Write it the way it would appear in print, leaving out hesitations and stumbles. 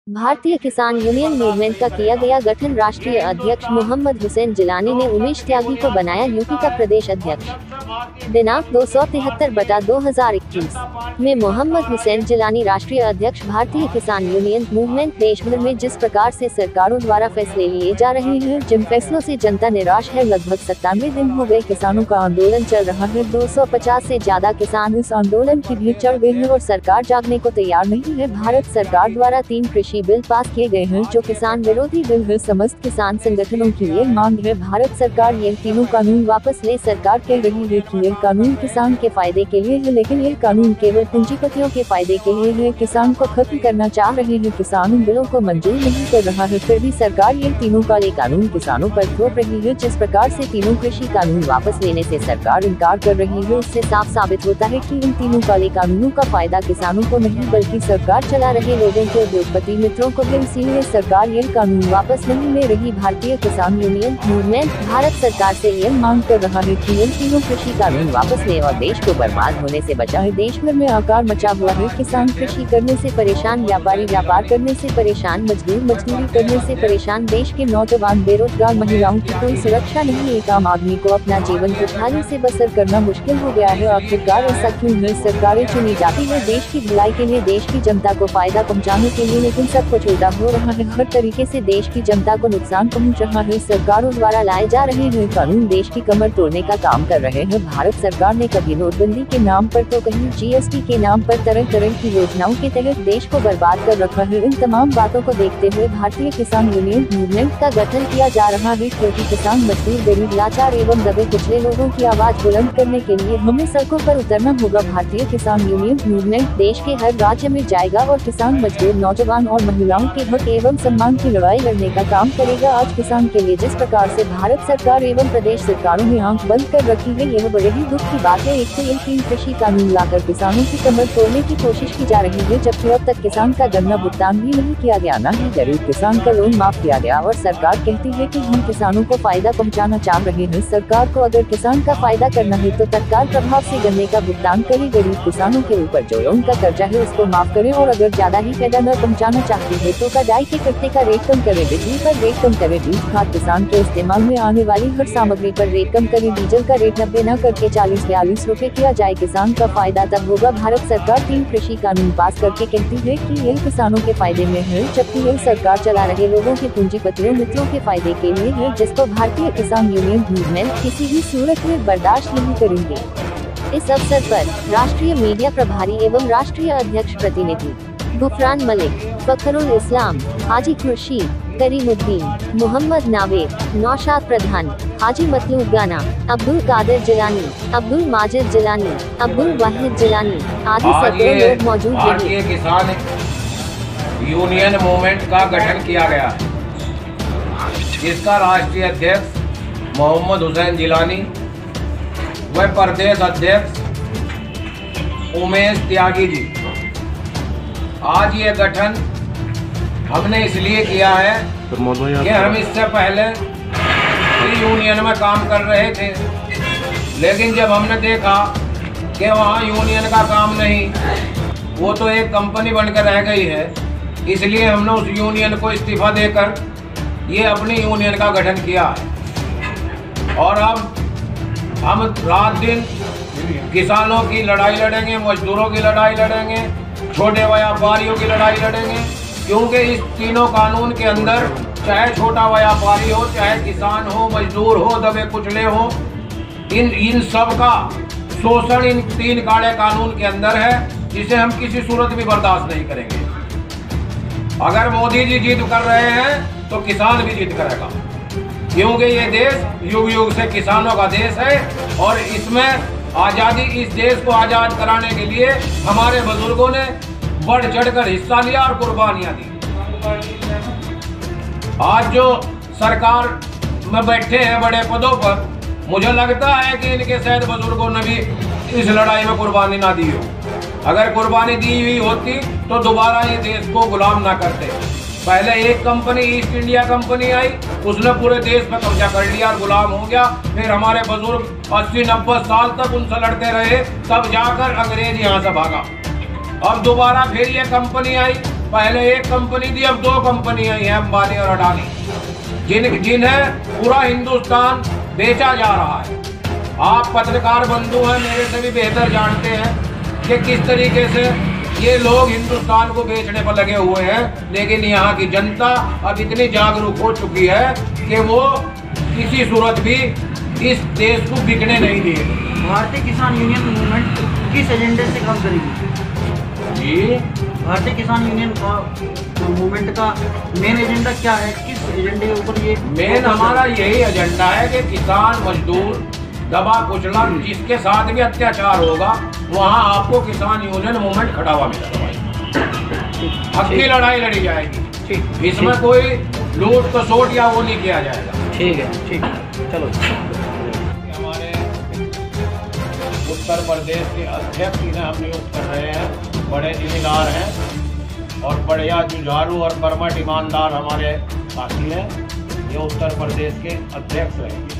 भारतीय किसान union movement का किया गया गठन। राष्ट्रीय अध्यक्ष मोहम्मद हुसैन जिलानी ने उमेश त्यागी को बनाया यूपी का प्रदेश अध्यक्ष। दिनांक 273/2021 में मोहम्मद हुसैन जिलानी राष्ट्रीय अध्यक्ष। भारतीय किसान यूनियन मूवमेंट देश भर में जिस प्रकार से सरकारों द्वारा फैसले लिए जा रहे हैं, जिन फैसलों से जनता निराश है, लगभग 97 दिन हो गए किसानों का आंदोलन चल रहा है। 250 से ज्यादा किसान इस आंदोलन की भीड़ चढ़ गए हैं और सरकार जागने को तैयार नहीं है। भारत सरकार द्वारा 3 कृषि बिल पास किए गए हैं जो किसान विरोधी बिल है। समस्त किसान संगठनों की ये मांग है भारत सरकार ये तीनों कानून वापस ले। सरकार कह रही है कि ये कानून किसान के फायदे के लिए है, लेकिन ये कानून केवल पूंजीपतियों के फायदे के लिए है। किसान को खत्म करना चाह रहे हैं, किसान उन बिलों को मंजूर नहीं कर रहा है, फिर भी सरकार ये तीनों काले कानून किसानों पर थोप रही है। जिस प्रकार से तीनों कृषि कानून वापस लेने से सरकार इनकार कर रही है, इससे साफ साबित होता है कि इन तीनों काले कानूनों का फायदा किसानों को नहीं बल्कि सरकार चला रहे लोगों के उद्योगपति मित्रों को है। इसीलिए सरकार ये कानून वापस नहीं ले रही। भारतीय किसान यूनियन मूवमेंट भारत सरकार से ये मांग कर रहा है कि इन तीनों कृषि कानून वापस ले और देश को बर्बाद होने से बचाए। देश भर में आकार मचा हुआ है, किसान कृषि करने से परेशान, व्यापारी व्यापार करने से परेशान, मजदूर मजदूरी करने से परेशान। देश के नौजवान बेरोजगार, महिलाओं की कोई सुरक्षा नहीं। एक आम आदमी को अपना जीवन खुशहाली से बसर करना मुश्किल हो गया है। आखिरकार ऐसा क्यों है? सरकारें चुनी जाती है देश की भलाई के लिए, देश की जनता को फायदा पहुँचाने के लिए, लेकिन सब कुछ उल्टा हो रहा है। हर तरीके से देश की जनता को नुकसान पहुंच रहा है। सरकारों द्वारा लाए जा रहे हैं कानून देश की कमर तोड़ने का काम कर रहे हैं। भारत सरकार ने कभी नोटबंदी के नाम पर तो कहीं जीएसटी के नाम पर तरह तरह की योजनाओं के तहत देश को बर्बाद कर रखा है। इन तमाम बातों को देखते हुए भारतीय किसान यूनियन मूवमेंट का गठन किया जा रहा है, क्योंकि किसान, मजदूर, गरीब, लाचार एवं दबे कुचले लोगों की आवाज बुलंद करने के लिए हमें सड़कों पर उतरना होगा। भारतीय किसान यूनियन मूवमेंट देश के हर राज्य में जाएगा और किसान, मजदूर, नौजवान और महिलाओं के हक एवं सम्मान की लड़ाई लड़ने का काम करेगा। आज किसान के लिए जिस प्रकार से भारत सरकार एवं प्रदेश सरकारों ने आंख बंद कर रखी है, यह बड़े ही दुख की बात है। एक तो ये 3 कृषि कानून लाकर किसानों की कमर तोड़ने की कोशिश की जा रही है, जबकि अब तक किसान का गन्ना भुगतान भी नहीं किया गया, न ही गरीब किसान का लोन माफ किया गया। और सरकार कहती है कि हम किसानों को फायदा पहुँचाना चाह रहे हैं। सरकार को अगर किसान का फायदा करना है तो तत्काल प्रभाव से गन्ने का भुगतान करे। गरीब किसानों के ऊपर जो लोन का कर्जा है उसको माफ करे, और अगर ज्यादा ही फायदा न पहुँचाना चाहती है तो डाई के कट्टे का रेट कम करे, बिजली पर रेट कम करे, बीज खाद किसान के इस्तेमाल में आने वाली हर सामग्री पर रेट कम करे, डीजल का रेट 90 न करके 40-42 रुपए किया जाए। किसान का फायदा तब होगा। भारत सरकार 3 कृषि कानून पास करके कहती है कि ये किसानों के फायदे में है, जबकि ये सरकार चला रहे लोगों के पूंजीपतियों मित्रों के फायदे के लिए है, जिसको भारतीय किसान यूनियन मूवमेंट किसी भी सूरत में बर्दाश्त नहीं करेंगे। इस अवसर पर राष्ट्रीय मीडिया प्रभारी एवं राष्ट्रीय अध्यक्ष प्रतिनिधि गुफरान मलिक, फखरुल इस्लाम, हाजी खुर्शीद, करीमुद्दीन, मोहम्मद नावेद, नौशाद प्रधान, हाजी मतलूब गाना, अब्दुल कादिर जिलानी, अब्दुल माजिद जिलानी, अब्दुल वाहिद जिलानी आदि सैकड़ों लोग मौजूद रहे। भारतीय किसान यूनियन मूवमेंट का गठन किया गया है, जिसका राष्ट्रीय अध्यक्ष मोहम्मद हुसैन जिलानी व प्रदेश अध्यक्ष उमेश त्यागी जी। आज ये गठन हमने इसलिए किया है कि हम इससे पहले यूनियन में काम कर रहे थे, लेकिन जब हमने देखा कि वहाँ यूनियन का काम नहीं, वो तो एक कंपनी बनकर रह गई है, इसलिए हमने उस यूनियन को इस्तीफा देकर ये अपनी यूनियन का गठन किया है। और अब हम रात दिन किसानों की लड़ाई लड़ेंगे, मजदूरों की लड़ाई लड़ेंगे, छोटे व्यापारियों की लड़ाई लड़ेंगे, क्योंकि इस तीनों कानून के अंदर चाहे छोटा व्यापारी हो, चाहे किसान हो, मजदूर हो, दबे कुचले हो, इन सब का शोषण इन 3 काले कानून के अंदर है, जिसे हम किसी सूरत में बर्दाश्त नहीं करेंगे। अगर मोदी जी जिद कर रहे हैं तो किसान भी जिद करेगा, क्योंकि ये देश युग युग से किसानों का देश है और इसमें आज़ादी, इस देश को आज़ाद कराने के लिए हमारे बुजुर्गों ने बढ़ चढ़कर हिस्सा लिया और कुर्बानियां दी। आज जो सरकार में बैठे हैं बड़े पदों पर, मुझे लगता है कि इनके शायद बुजुर्गों ने भी इस लड़ाई में कुर्बानी ना दी हो। अगर कुर्बानी दी हुई होती तो दोबारा ये देश को गुलाम ना करते। पहले एक कंपनी ईस्ट इंडिया कंपनी आई, उसने पूरे देश पर कब्जा कर लिया और गुलाम हो गया। फिर हमारे बुजुर्ग 80-90 साल तक उनसे लड़ते रहे, तब जाकर अंग्रेज यहाँ से भागा। अब दोबारा फिर ये कंपनी आई, पहले एक कंपनी थी, अब 2 कंपनी है, अंबानी और अडानी, जिन्हें पूरा हिंदुस्तान बेचा जा रहा है। आप पत्रकार बंधु हैं, मेरे से भी बेहतर जानते हैं कि किस तरीके से ये लोग हिंदुस्तान को बेचने पर लगे हुए हैं। लेकिन यहाँ की जनता अब इतनी जागरूक हो चुकी है कि वो किसी सूरत भी इस देश को बिकने नहीं देगी। भारतीय किसान यूनियन मूवमेंट किस एजेंडे से काम करेगी? जी, भारतीय किसान यूनियन मूवमेंट का मेन एजेंडा क्या है? किस एजेंडे के ऊपर ये मेन हमारा यही एजेंडा है कि किसान मजदूर दबा कुचला, जिसके साथ भी अत्याचार होगा वहाँ आपको किसान यूनियन मूवमेंट खड़ा हुआ मिलेगा। हक की लड़ाई लड़ी जाएगी, इसमें कोई लूट खसोट या वो नहीं किया जाएगा। ठीक है, चलो। हमारे उत्तर प्रदेश के अध्यक्ष इन्हें हम नियुक्त कर रहे हैं, बड़े जिम्मेदार हैं और बढ़िया जुझारू और कर्मठ ईमानदार हमारे साथी हैं। ये उत्तर प्रदेश के अध्यक्ष रहेंगे।